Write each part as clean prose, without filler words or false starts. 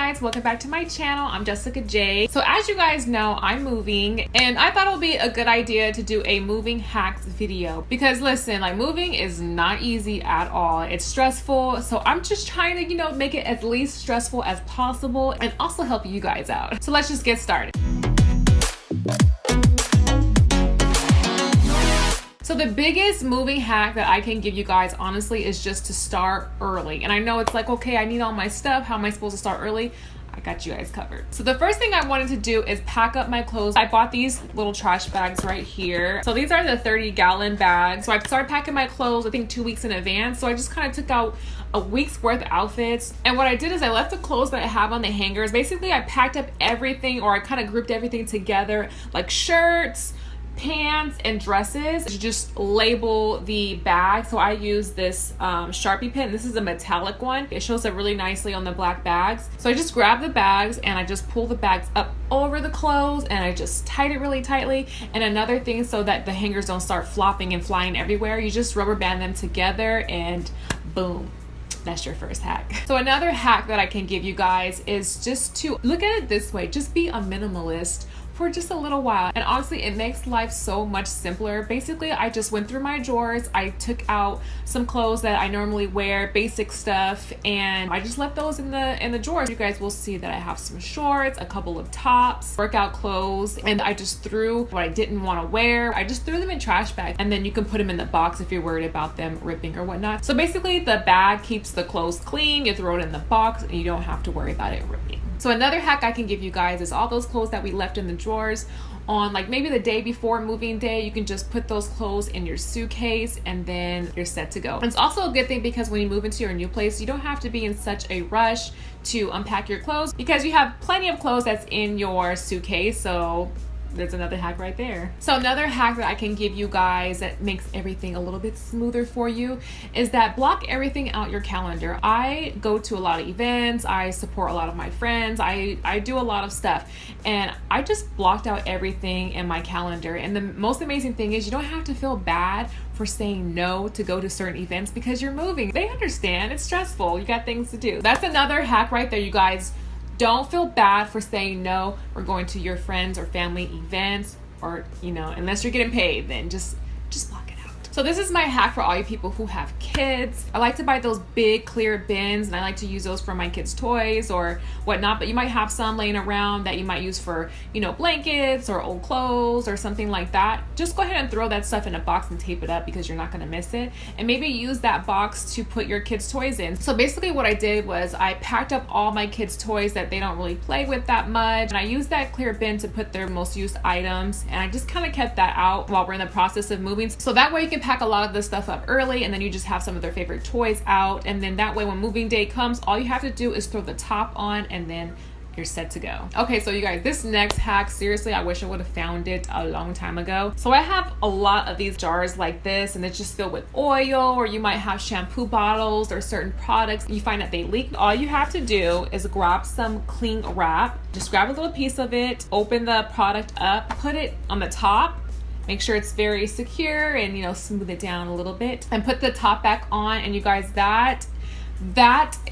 guys, welcome back to my channel. I'm Jessica J. So as you guys know, I'm moving and I thought it would be a good idea to do a moving hacks video because listen, like moving is not easy at all. It's stressful. So I'm just trying to, make it as least stressful as possible and also help you guys out. So let's just get started. So the biggest moving hack that I can give you guys honestly is just to start early. And I know it's like, okay, I need all my stuff. How am I supposed to start early? I got you guys covered. So the first thing I wanted to do is pack up my clothes. I bought these little trash bags right here. So these are the 30-gallon bags. So I started packing my clothes, I think 2 weeks in advance. So I just kind of took out a week's worth of outfits. And what I did is I left the clothes that I have on the hangers. Basically, I packed up everything, or I kind of grouped everything together, like shirts, pants, and dresses to just label the bag. So I use this Sharpie pen. This is a metallic one. It shows up really nicely on the black bags. So I just grab the bags and I just pull the bags up over the clothes and I just tight it really tightly. And another thing, so that the hangers don't start flopping and flying everywhere, you just rubber band them together and boom. That's your first hack. So another hack that I can give you guys is just to look at it this way. Just be a minimalist for just a little while, and honestly it makes life so much simpler. Basically, I just went through my drawers, I took out some clothes that I normally wear, basic stuff, and I just left those in the drawers. You guys will see that I have some shorts, a couple of tops, workout clothes, and I just threw what I didn't want to wear. I just threw them in trash bags, and then you can put them in the box if you're worried about them ripping or whatnot. So basically the bag keeps the clothes clean, you throw it in the box and you don't have to worry about it ripping. So another hack I can give you guys is all those clothes that we left in the drawers on like maybe the day before moving day, you can just put those clothes in your suitcase and then you're set to go. And it's also a good thing because when you move into your new place, you don't have to be in such a rush to unpack your clothes because you have plenty of clothes that's in your suitcase. So there's another hack right there. So another hack that I can give you guys that makes everything a little bit smoother for you is that block everything out your calendar. I go to a lot of events, I support a lot of my friends, I do a lot of stuff, and I just blocked out everything in my calendar. And the most amazing thing is you don't have to feel bad for saying no to go to certain events because you're moving. They understand, it's stressful, you got things to do. That's another hack right there, you guys. Don't feel bad for saying no or going to your friends or family events, or unless you're getting paid, then just block it out. So this is my hack for all you people who have kids. I like to buy those big clear bins and I like to use those for my kids' toys or whatnot, but you might have some laying around that you might use for, blankets or old clothes or something like that. Just go ahead and throw that stuff in a box and tape it up because you're not going to miss it. And maybe use that box to put your kids' toys in. So basically what I did was I packed up all my kids' toys that they don't really play with that much. And I used that clear bin to put their most used items. And I just kind of kept that out while we're in the process of moving. So that way you can pack a lot of the stuff up early and then you just have some of their favorite toys out. And then that way when moving day comes, all you have to do is throw the top on and then you're set to go. Okay, so you guys, this next hack, seriously, I wish I would have found it a long time ago. So I have a lot of these jars like this and it's just filled with oil, or you might have shampoo bottles or certain products. You find that they leak. All you have to do is grab some cling wrap, just grab a little piece of it, open the product up, put it on the top, make sure it's very secure and smooth it down a little bit and put the top back on. And you guys, that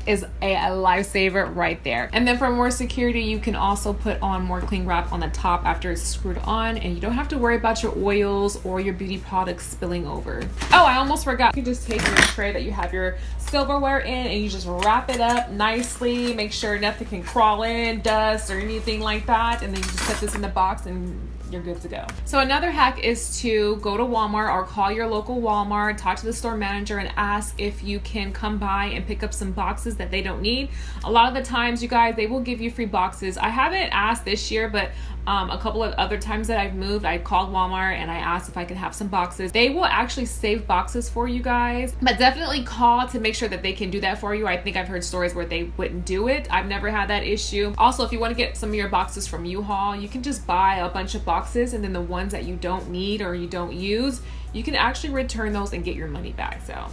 is a lifesaver right there. And then for more security, you can also put on more cling wrap on the top after it's screwed on, and you don't have to worry about your oils or your beauty products spilling over. Oh, I almost forgot. You just take your tray that you have your silverware in and you just wrap it up nicely. Make sure nothing can crawl in, dust or anything like that. And then you just put this in the box and you're good to go. So another hack is to go to Walmart or call your local Walmart, talk to the store manager and ask if you can come by and pick up some boxes that they don't need. A lot of the times, you guys, they will give you free boxes. I haven't asked this year, but a couple of other times that I've moved, I called Walmart and I asked if I could have some boxes. They will actually save boxes for you guys, but definitely call to make sure that they can do that for you. I think I've heard stories where they wouldn't do it. I've never had that issue. Also, if you want to get some of your boxes from U-Haul, you can just buy a bunch of boxes, and then the ones that you don't need or you don't use, you can actually return those and get your money back. So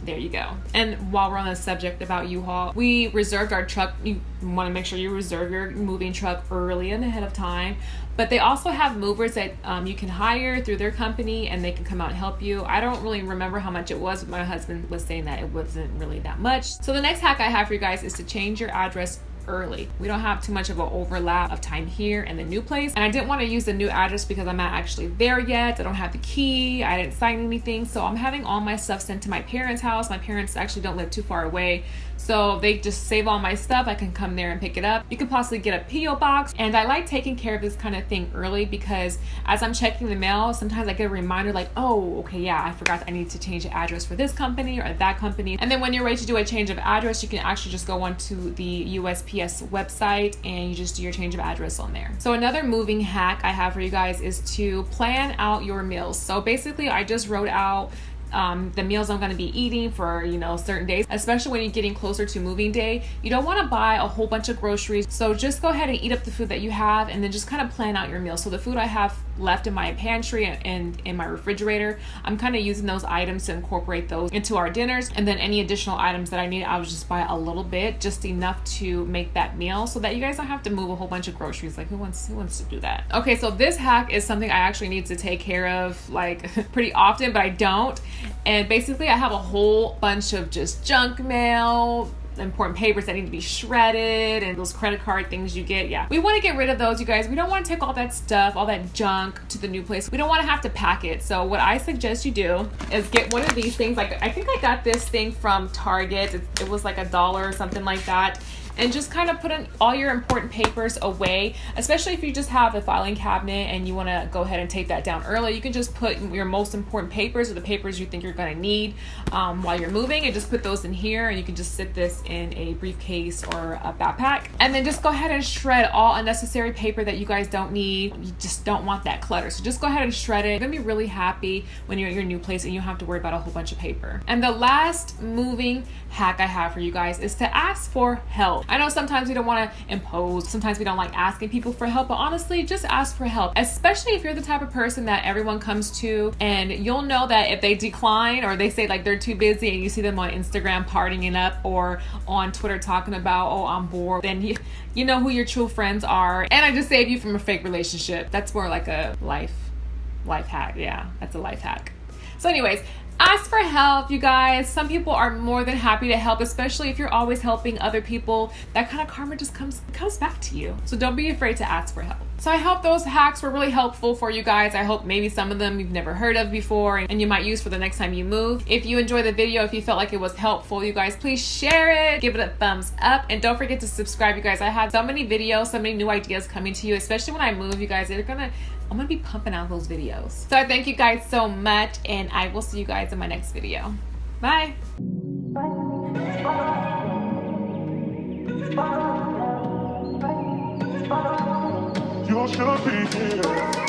there you go. And while we're on the subject about U-Haul, we reserved our truck. You want to make sure you reserve your moving truck early and ahead of time. But they also have movers that you can hire through their company and they can come out and help you. I don't really remember how much it was, but my husband was saying that it wasn't really that much. So the next hack I have for you guys is to change your address early. We don't have too much of an overlap of time here and the new place. And I didn't want to use the new address because I'm not actually there yet. I don't have the key. I didn't sign anything. So I'm having all my stuff sent to my parents' house. My parents actually don't live too far away. So they just save all my stuff. I can come there and pick it up. You could possibly get a P.O. box. And I like taking care of this kind of thing early because as I'm checking the mail, sometimes I get a reminder like, oh, okay, yeah, I forgot I need to change the address for this company or that company. And then when you're ready to do a change of address, you can actually just go onto the USPS website and you just do your change of address on there. So another moving hack I have for you guys is to plan out your meals. So basically I just wrote out the meals I'm going to be eating for, you know, certain days, especially when you're getting closer to moving day. You don't want to buy a whole bunch of groceries. So just go ahead and eat up the food that you have and then just kind of plan out your meals. So the food I have left in my pantry and in my refrigerator, I'm kind of using those items to incorporate those into our dinners. And then any additional items that I need, I'll just buy a little bit, just enough to make that meal so that you guys don't have to move a whole bunch of groceries. Like who wants to do that? Okay, so this hack is something I actually need to take care of like pretty often, but I don't. And basically I have a whole bunch of just junk mail, important papers that need to be shredded, and those credit card things you get. Yeah, we want to get rid of those, you guys. We don't want to take all that stuff, all that junk to the new place. We don't want to have to pack it. So what I suggest you do is get one of these things. Like I think I got this thing from Target. It was like $1 or something like that. And just kind of put in all your important papers away, especially if you just have a filing cabinet and you want to go ahead and take that down early. You can just put your most important papers or the papers you think you're going to need while you're moving, and just put those in here, and you can just sit this in a briefcase or a backpack. And then just go ahead and shred all unnecessary paper that you guys don't need. You just don't want that clutter. So just go ahead and shred it. You're going to be really happy when you're at your new place and you don't have to worry about a whole bunch of paper. And the last moving hack I have for you guys is to ask for help. I know sometimes we don't want to impose, sometimes we don't like asking people for help, but honestly, just ask for help, especially if you're the type of person that everyone comes to, and you'll know that if they decline or they say like they're too busy and you see them on Instagram partying up or on Twitter talking about, oh, I'm bored, then you know who your true friends are. And I just saved you from a fake relationship. That's more like a life hack. Yeah, that's a life hack. So anyways, ask for help, you guys. Some people are more than happy to help, especially if you're always helping other people. That kind of karma just comes back to you. So don't be afraid to ask for help. So I hope those hacks were really helpful for you guys. I hope maybe some of them you've never heard of before and you might use for the next time you move. If you enjoyed the video, if you felt like it was helpful, you guys, please share it, give it a thumbs up, and don't forget to subscribe, you guys. I have so many videos, so many new ideas coming to you, especially when I move, you guys. I'm gonna be pumping out those videos. So I thank you guys so much, and I will see you guys in my next video. Bye. You should be here.